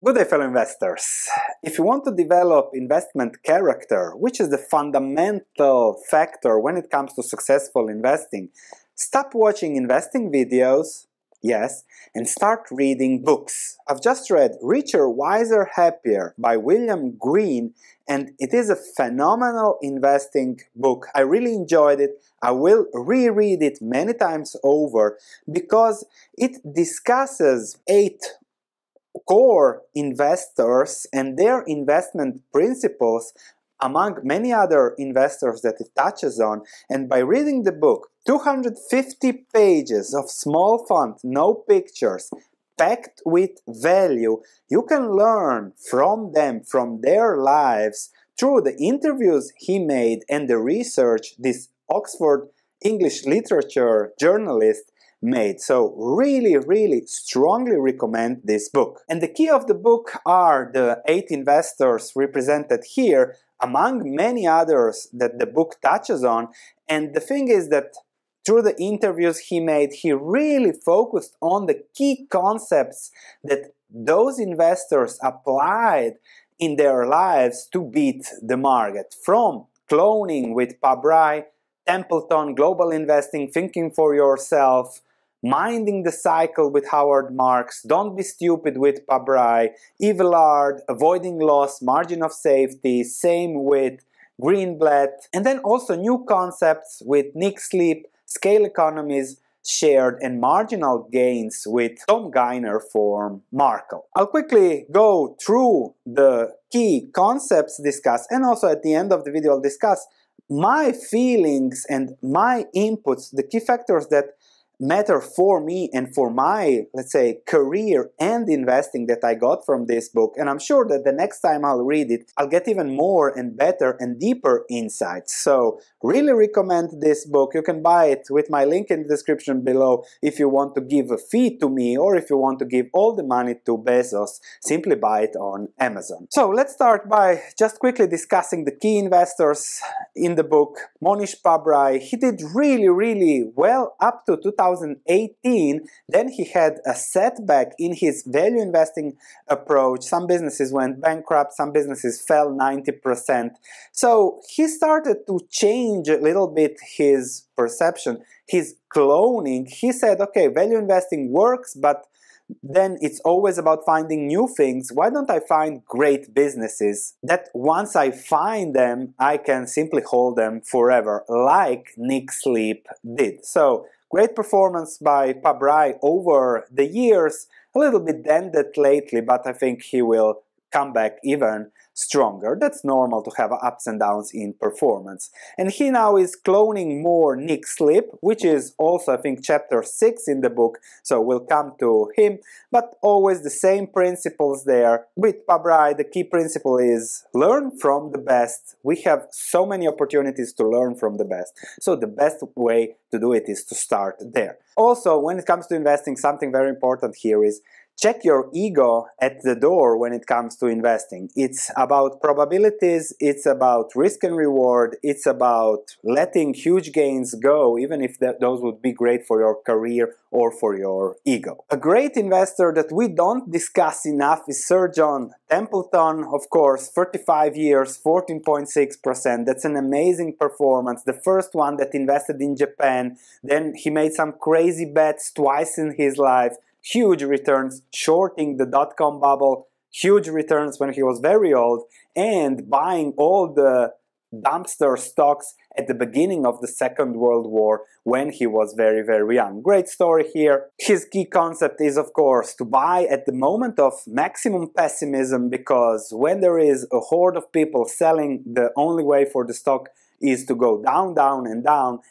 Good day, fellow investors. If you want to develop investment character, which is the fundamental factor when it comes to successful investing, stop watching investing videos, yes, and start reading books. I've just read Richer, Wiser, Happier by William Green, and it is a phenomenal investing book. I really enjoyed it. I will reread it many times over because it discusses 8 core investors and their investment principles among many other investors that it touches on. And by reading the book, 250 pages of small font, no pictures, packed with value, you can learn from them, from their lives, through the interviews he made and the research this Oxford English literature journalist made. So really strongly recommend this book. And the key of the book are the 8 investors represented here, among many others that the book touches on. And the thing is that through the interviews he made, he really focused on the key concepts that those investors applied in their lives to beat the market. From cloning with Pabrai, Templeton, global investing, thinking for yourself, minding the cycle with Howard Marks, don't be stupid with Pabrai, Eveillard, avoiding loss, margin of safety, same with Greenblatt, and then also new concepts with Nick Sleep, scale economies, shared and marginal gains with Tom Gayner for Markle. I'll quickly go through the key concepts discussed, and also at the end of the video I'll discuss my feelings and my inputs, the key factors that matter for me and for my, let's say, career and investing that I got from this book. And I'm sure that the next time I'll read it, I'll get even more and better and deeper insights. So really recommend this book. You can buy it with my link in the description below if you want to give a fee to me, or if you want to give all the money to Bezos, simply buy it on Amazon. So let's start by just quickly discussing the key investors in the book. Monish Pabrai, he did really well up to 2018, then he had a setback in his value investing approach. Some businesses went bankrupt, some businesses fell 90%. So he started to change a little bit his perception, his cloning. He said, okay, value investing works, but then it's always about finding new things. Why don't I find great businesses that once I find them, I can simply hold them forever, like Nick Sleep did. So great performance by Pabrai over the years, a little bit dented lately, but I think he will come back even stronger. That's normal to have ups and downs in performance. And he now is cloning more Nick Sleep, which is also, I think, chapter 6 in the book, so we'll come to him, but always the same principles there. With Pabrai, the key principle is learn from the best. We have so many opportunities to learn from the best, so the best way to do it is to start there. Also, when it comes to investing, something very important here is check your ego at the door when it comes to investing. It's about probabilities, it's about risk and reward, it's about letting huge gains go, even if those would be great for your career or for your ego. A great investor that we don't discuss enough is Sir John Templeton, of course, 35 years, 14.6%. That's an amazing performance. The first one that invested in Japan, then he made some crazy bets twice in his life. Huge returns, shorting the dot-com bubble, huge returns when he was very old, and buying all the dumpster stocks at the beginning of the Second World War when he was very young. Great story here. His key concept is, of course, to buy at the moment of maximum pessimism, because when there is a horde of people selling, the only way for the stock is to go down,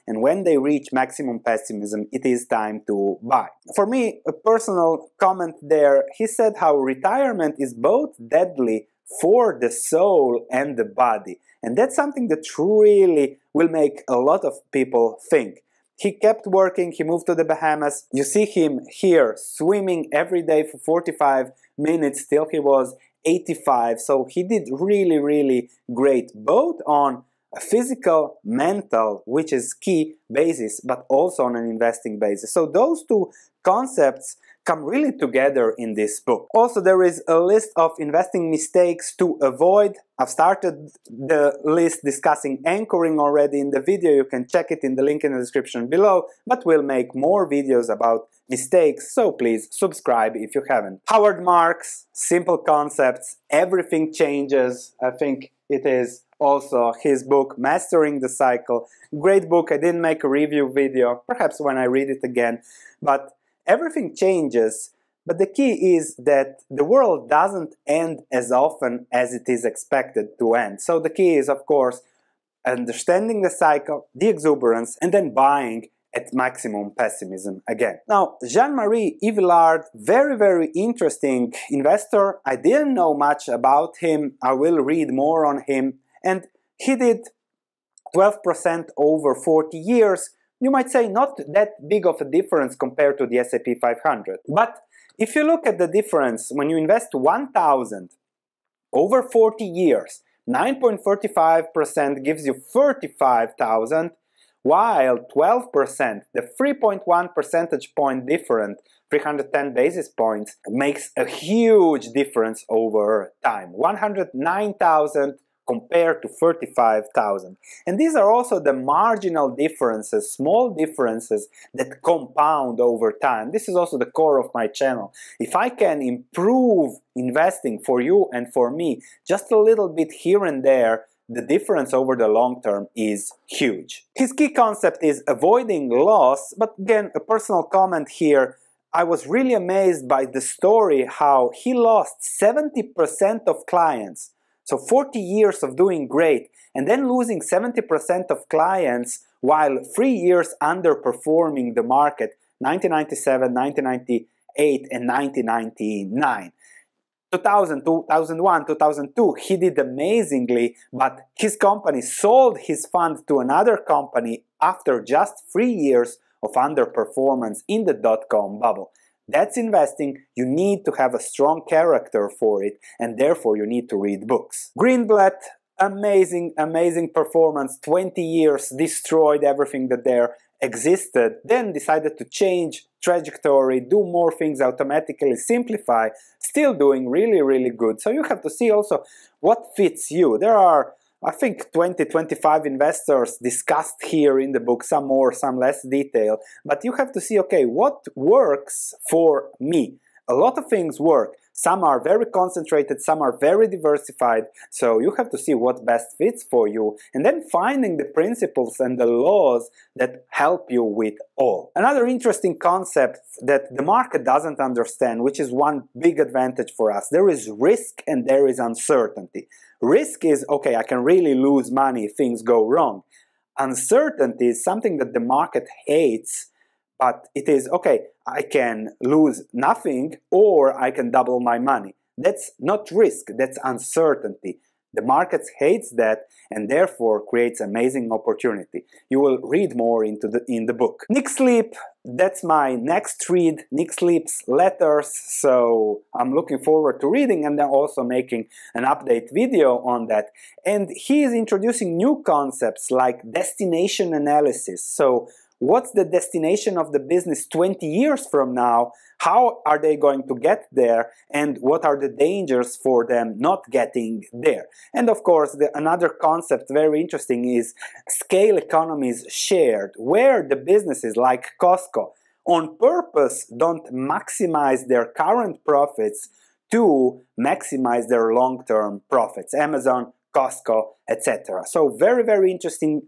and when they reach maximum pessimism, it is time to buy. For me, a personal comment there, he said how retirement is both deadly for the soul and the body. And that's something that really will make a lot of people think. He kept working, he moved to the Bahamas. You see him here swimming every day for 45 minutes till he was 85. So he did really great, both on a physical, mental, which is key basis, but also on an investing basis. So those two concepts come really together in this book. Also, there is a list of investing mistakes to avoid. I've started the list discussing anchoring already in the video. You can check it in the link in the description below, but we'll make more videos about mistakes, so please subscribe if you haven't. Howard Marks, Simple Concepts, Everything Changes. I think it is also his book, Mastering the Cycle. Great book. I didn't make a review video, perhaps when I read it again, but everything changes. But the key is that the world doesn't end as often as it is expected to end. So the key is, of course, understanding the cycle, the exuberance, and then buying at maximum pessimism again. Now, Jean-Marie Eveillard, very interesting investor. I didn't know much about him. I will read more on him. And he did 12% over 40 years. You might say not that big of a difference compared to the S&P 500. But if you look at the difference, when you invest 1,000 over 40 years, 9.45% gives you 35,000, while 12%, the 3.1 percentage point difference, 310 basis points, makes a huge difference over time. 109,000 compared to 35,000. And these are also the marginal differences, small differences that compound over time. This is also the core of my channel. If I can improve investing for you and for me just a little bit here and there, the difference over the long term is huge. His key concept is avoiding loss, but again, a personal comment here. I was really amazed by the story how he lost 70% of clients. So 40 years of doing great, and then losing 70% of clients while 3 years underperforming the market, 1997, 1998, and 1999. 2000, 2001, 2002, he did amazingly, but his company sold his fund to another company after just 3 years of underperformance in the dot-com bubble. That's investing. You need to have a strong character for it, and therefore you need to read books. Greenblatt, amazing performance, 20 years, destroyed everything that there existed, then decided to change trajectory, do more things automatically, simplify, still doing really good. So you have to see also what fits you. There are, I think, 20-25 investors discussed here in the book, some more, some less detail, but you have to see, okay, what works for me? A lot of things work. Some are very concentrated, some are very diversified, so you have to see what best fits for you, and then finding the principles and the laws that help you with all. Another interesting concept that the market doesn't understand, which is one big advantage for us, there is risk and there is uncertainty. Risk is, okay, I can really lose money if things go wrong. Uncertainty is something that the market hates, but it is, okay, I can lose nothing or I can double my money. That's not risk, that's uncertainty. The market hates that and therefore creates amazing opportunity. You will read more in the book. Nick Sleep, that's my next read, Nick Sleep's letters, so I'm looking forward to reading and then also making an update video on that. And he is introducing new concepts like destination analysis. So what's the destination of the business 20 years from now? How are they going to get there? And what are the dangers for them not getting there? And of course, another concept very interesting is scale economies shared, where the businesses like Costco on purpose don't maximize their current profits to maximize their long-term profits. Amazon, Costco, etc. So very interesting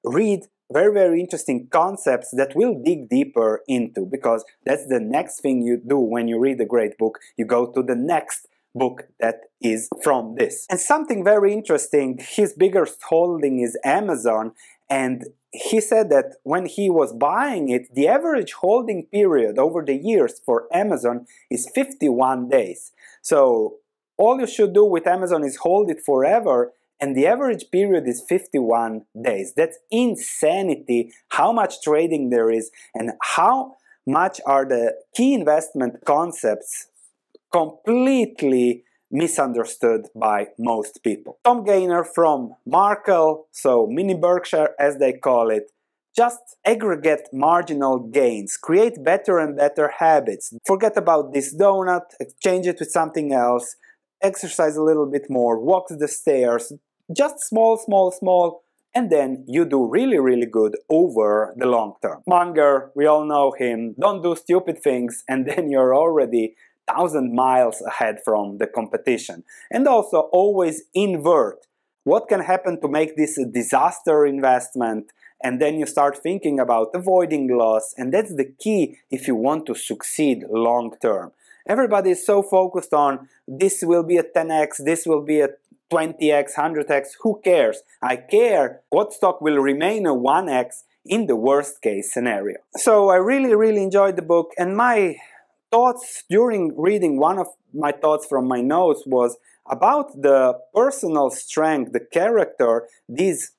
read. Very interesting concepts that we'll dig deeper into, because that's the next thing you do when you read a great book. You go to the next book that is from this. And something very interesting, his biggest holding is Amazon, and he said that when he was buying it, the average holding period over the years for Amazon is 51 days. So all you should do with Amazon is hold it forever, and the average period is 51 days. That's insanity how much trading there is and how much are the key investment concepts completely misunderstood by most people. Tom Gayner from Markel, so Mini Berkshire as they call it, Just aggregate marginal gains, create better and better habits. Forget about this donut, exchange it with something else, exercise a little bit more, walk the stairs, just small, and then you do really good over the long term. Munger, we all know him, don't do stupid things and then you're already 1,000 miles ahead from the competition. And also always invert. What can happen to make this a disaster investment? And then you start thinking about avoiding loss, and that's the key if you want to succeed long term. Everybody is so focused on this will be a 10x, this will be a 20x, 100x, who cares? I care what stock will remain a 1x in the worst case scenario. So I really enjoyed the book, and my thoughts during reading, one of my thoughts from my notes was about the personal strength, the character these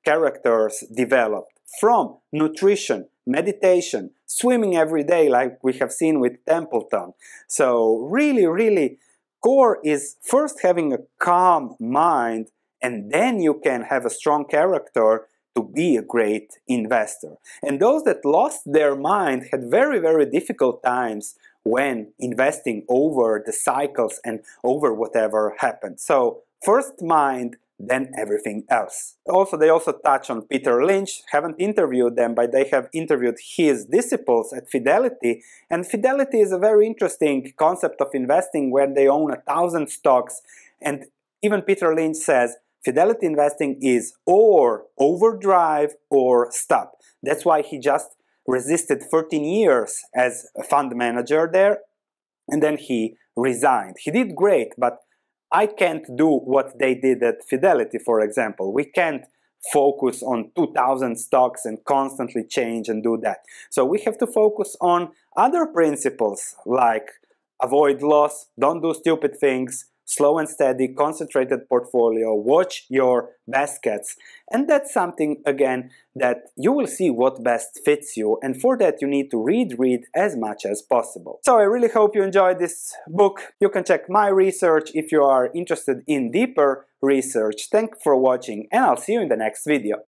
characters developed from nutrition, meditation, swimming every day like we have seen with Templeton. So really core is first having a calm mind, and then you can have a strong character to be a great investor. And those that lost their mind had very difficult times when investing over the cycles and over whatever happened. So first mind, then everything else. Also, they also touch on Peter Lynch. Haven't interviewed them, but they have interviewed his disciples at Fidelity. And Fidelity is a very interesting concept of investing where they own 1,000 stocks. And even Peter Lynch says Fidelity investing is or overdrive or stop. That's why he just resisted 13 years as a fund manager there, and then he resigned. He did great, but I can't do what they did at Fidelity, for example. We can't focus on 2,000 stocks and constantly change and do that. So we have to focus on other principles like avoid loss, don't do stupid things, slow and steady, concentrated portfolio, watch your baskets. And that's something, again, that you will see what best fits you. And for that, you need to read as much as possible. So I really hope you enjoyed this book. You can check my research if you are interested in deeper research. Thanks for watching, and I'll see you in the next video.